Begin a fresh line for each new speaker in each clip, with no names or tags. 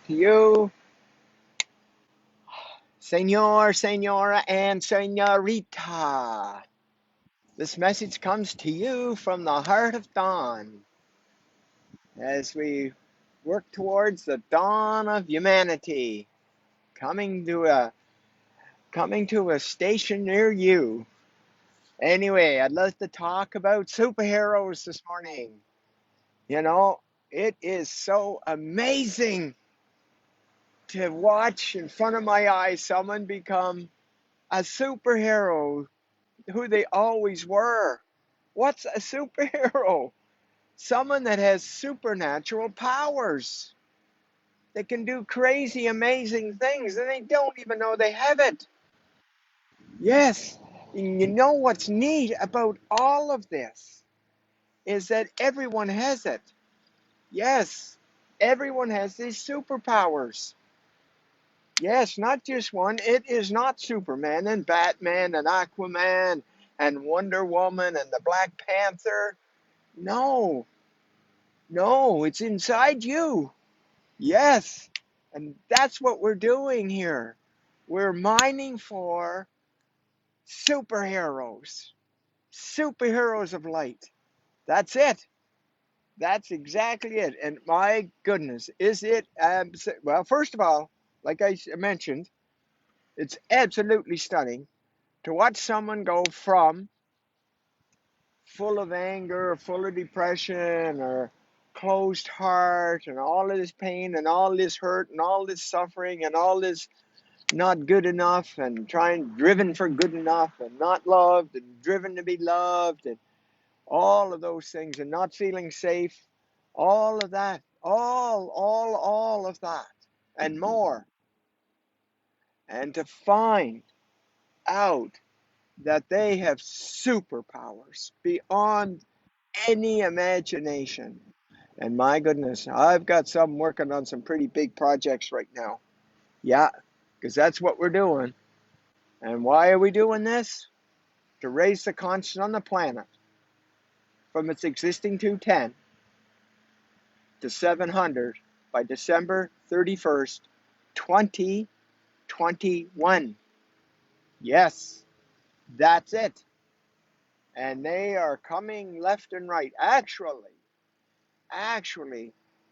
To you, Senor, Senora, and Senorita. This message comes to you from the heart of dawn as we work towards the dawn of humanity, coming to a coming to a station near you. Anyway, I'd love to talk about superheroes this morning. You know, it is so amazing to watch in front of my eyes someone become a superhero who they always were. What's a superhero? Someone that has supernatural powers. They can do crazy, amazing things and they don't even know they have it. Yes, and you know what's neat about all of this is that everyone has it. Yes, everyone has these superpowers. Yes, not just one. It is not Superman and Batman and Aquaman and Wonder Woman and the Black Panther. No, no, it's inside you. Yes, and that's what we're doing here. We're mining for superheroes, superheroes of light. That's it. That's exactly it. And my goodness, is it well, first of all, like I mentioned, it's absolutely stunning to watch someone go from full of anger, full of depression, or closed heart, and all of this pain, and all this hurt, and all this suffering, and all this not good enough, and driven for good enough, and not loved, and driven to be loved, and all of those things, and not feeling safe, all of that, all of that, and more, and to find out that they have superpowers beyond any imagination. And my goodness, I've got some working on some pretty big projects right now. Yeah, because that's what we're doing. And why are we doing this? To raise the conscience on the planet from its existing 210 to 700 by December 31st, 2021. Yes, that's it. And they are coming left and right. Actually,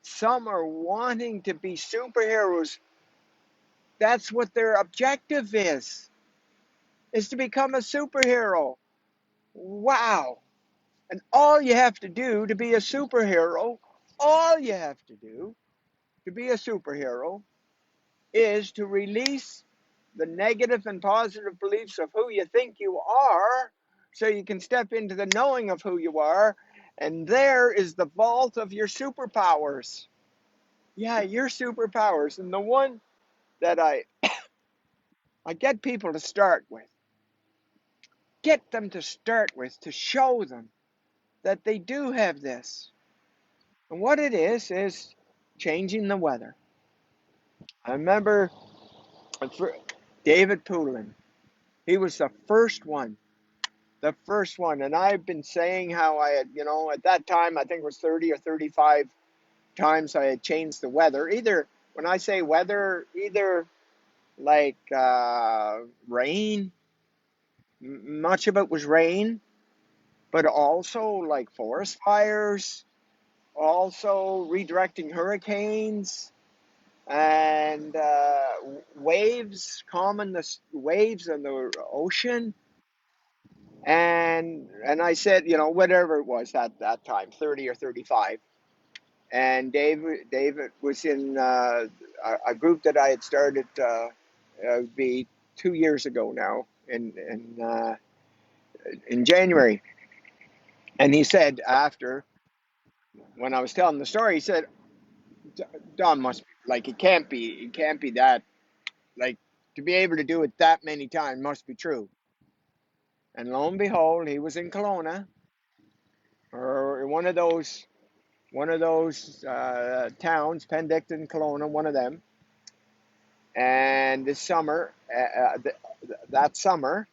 some are wanting to be superheroes. That's what their objective is to become a superhero. Wow. And all you have to do to be a superhero, all you have to do to be a superhero is to release the negative and positive beliefs of who you think you are so you can step into the knowing of who you are. And there is the vault of your superpowers. Yeah, your superpowers. And the one that I get people to start with, get them to start with, to show them that they do have this. And what it is changing the weather. I remember David Poulin. He was the first one. And I've been saying how I had, at that time, I think it was 30 or 35 times I had changed the weather. Either, when I say weather, either like rain, much of it was rain, but also like forest fires, also redirecting hurricanes and waves, calming the waves in the ocean. And I said, whatever it was at that time, 30 or 35. And David was in a group that I had started, it would be 2 years ago now, in January. And he said after, when I was telling the story, he said, Don must be, like, it can't be that, like, to be able to do it that many times must be true. And lo and behold, he was in Kelowna, or one of those towns, Penticton, Kelowna, one of them. And this summer, that summer,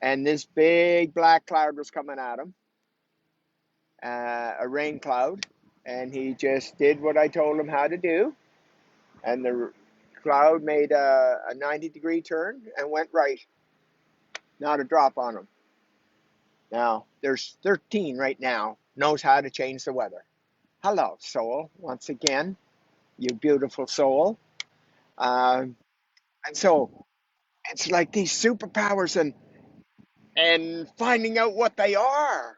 and this big black cloud was coming at him, a rain cloud, and he just did what I told him how to do. and the cloud made a 90-degree turn and went right. Not a drop on them. Now, there's 13 right now, knows how to change the weather. Hello, soul, once again, you beautiful soul. Um, and so it's like these superpowers and finding out what they are.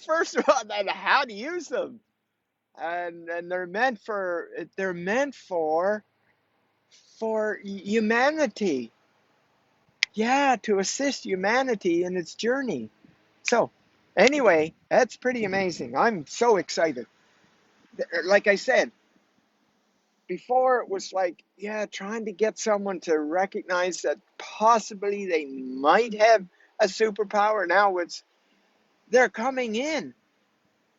First of all, then how to use them. And they're meant for humanity. Yeah, to assist humanity in its journey. So, anyway, that's pretty amazing. I'm so excited. Like I said, before it was like, yeah, trying to get someone to recognize that possibly they might have a superpower. Now they're coming in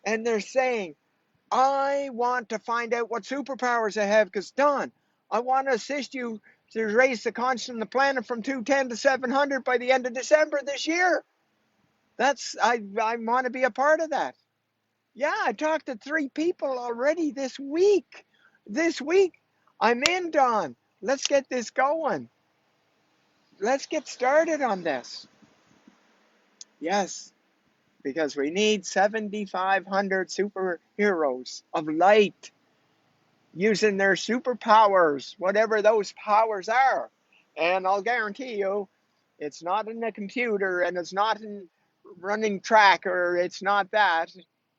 and they're saying, I want to find out what superpowers I have because, Don, I want to assist you to raise the constant on the planet from 210 to 700 by the end of December this year. I want to be a part of that. Yeah, I talked to 3 people already this week. This week, I'm in, Don. Let's get this going. Let's get started on this. Yes, because we need 7,500 superheroes of light using their superpowers, whatever those powers are. And I'll guarantee you, it's not in the computer and it's not in running track or it's not that.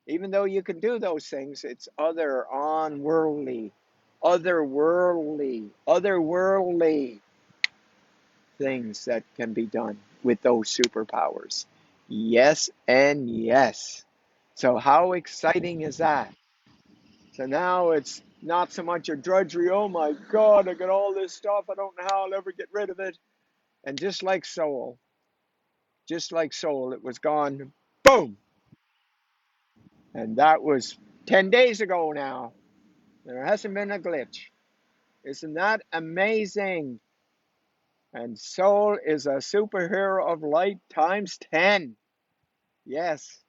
Even though you can do those things, it's otherworldly things that can be done with those superpowers. Yes and yes. So how exciting is that? So now it's not so much a drudgery. Oh my God, I got all this stuff. I don't know how I'll ever get rid of it. And just like Soul, it was gone. Boom. And that was 10 days ago now. There hasn't been a glitch. Isn't that amazing? And Soul is a superhero of light times 10. Yes.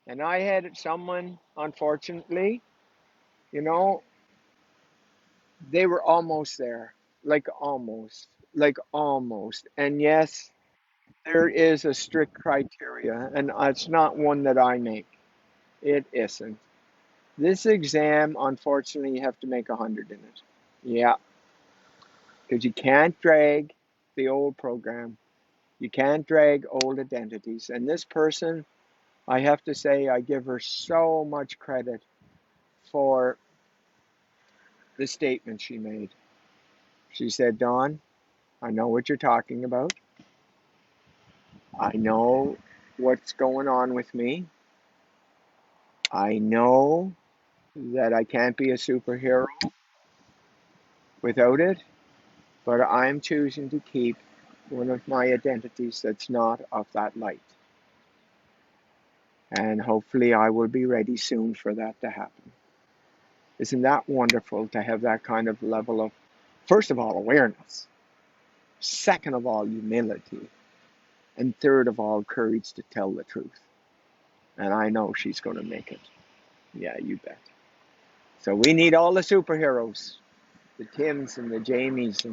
And I had someone, unfortunately, you know, they were almost there. Like almost. And yes, there is a strict criteria, and it's not one that I make. It isn't. This exam, unfortunately, you have to make 100 in it. Yeah, because you can't drag the old program. You can't drag old identities. And this person, I have to say, I give her so much credit for the statement she made. She said, Don, I know what you're talking about. I know what's going on with me. I know that I can't be a superhero without it, but I'm choosing to keep one of my identities that's not of that light. And hopefully, I will be ready soon for that to happen. Isn't that wonderful to have that kind of level of, first of all, awareness, second of all, humility, and third of all, courage to tell the truth? And I know she's going to make it. Yeah, you bet. So we need all the superheroes, the Tims and the Jamies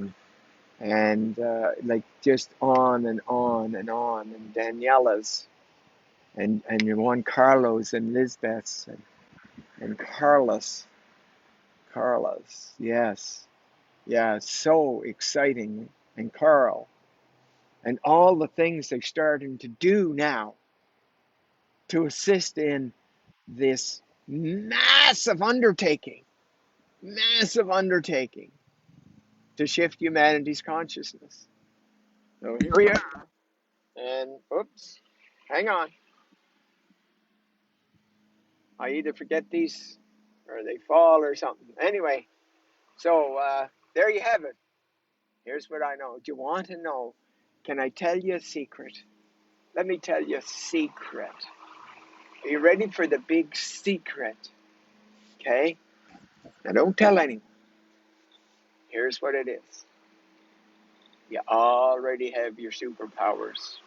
and like just on and on and on, and Daniela's and your one Carlos and Lisbeth's and Carlos, yes, yeah, so exciting, and Carl and all the things they're starting to do now to assist in this massive undertaking to shift humanity's consciousness. So here we are, and oops, hang on. I either forget these or they fall or something. Anyway, so there you have it. Here's what I know. Do you want to know? Can I tell you a secret? Let me tell you a secret. Are you ready for the big secret? Okay? Now don't tell anyone. Here's what it is. You already have your superpowers.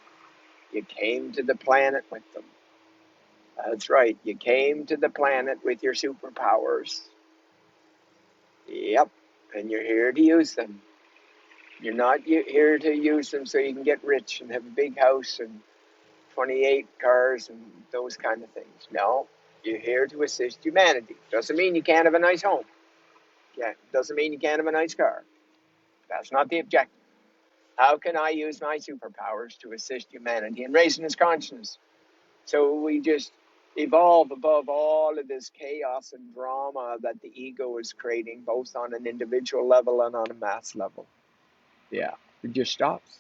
You came to the planet with them. That's right. You came to the planet with your superpowers. Yep. And you're here to use them. You're not here to use them so you can get rich and have a big house and 28 cars and those kind of things. No, you're here to assist humanity. Doesn't mean you can't have a nice home. Yeah, doesn't mean you can't have a nice car. That's not the objective. How can I use my superpowers to assist humanity in raising its consciousness? So we just evolve above all of this chaos and drama that the ego is creating, both on an individual level and on a mass level. Yeah, it just stops.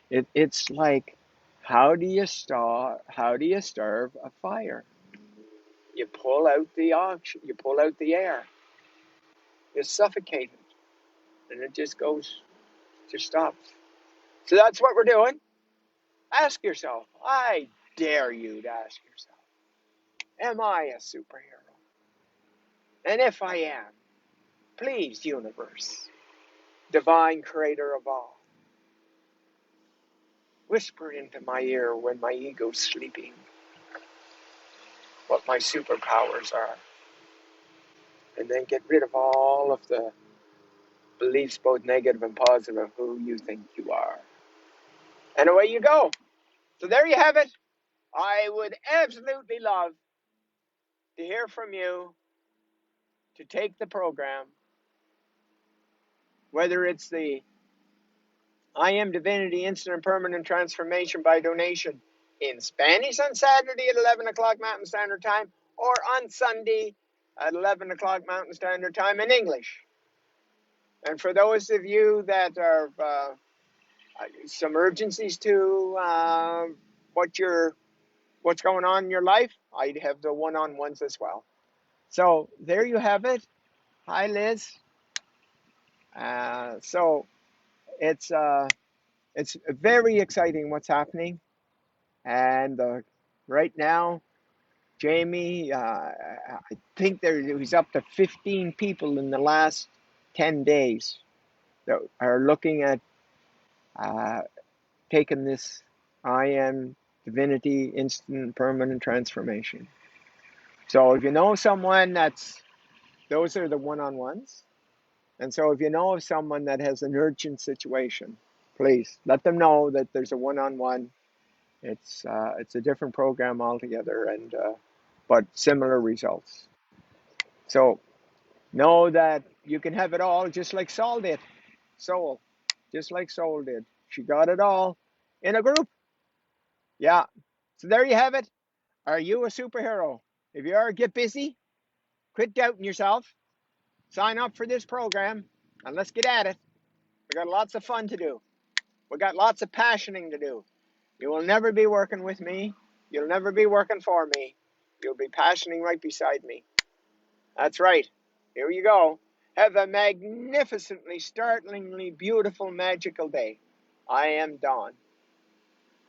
It, it's like, how do you starve a fire? You pull out the oxygen, you pull out the air. You suffocate it, and it just stops. So that's what we're doing. Ask yourself, I dare you to ask yourself, am I a superhero? And if I am, please, universe, divine creator of all, whisper into my ear when my ego's sleeping what my superpowers are. And then get rid of all of the beliefs, both negative and positive, of who you think you are. And away you go. So there you have it. I would absolutely love to hear from you, to take the program, whether it's the I Am Divinity Instant and Permanent Transformation by donation in Spanish on Saturday at 11 o'clock Mountain Standard Time, or on Sunday at 11 o'clock Mountain Standard Time in English. And for those of you that are some urgencies to what's going on in your life, I'd have the one-on-ones as well. So there you have it. Hi, Liz. So it's very exciting what's happening, and right now, Jamie, I think he's up to 15 people in the last 10 days that are looking at taking this I Am Divinity Instant Permanent Transformation. So if you know someone those are the one-on-ones. And so if you know of someone that has an urgent situation, please let them know that there's a one-on-one. It's a different program altogether, and but similar results. So know that you can have it all, just like Soul did. Soul, just like Soul did. She got it all in a group. Yeah. So there you have it. Are you a superhero? If you are, get busy. Quit doubting yourself. Sign up for this program, and let's get at it. We got lots of fun to do. We got lots of passioning to do. You will never be working with me. You'll never be working for me. You'll be passioning right beside me. That's right. Here you go. Have a magnificently, startlingly beautiful, magical day. I am Don.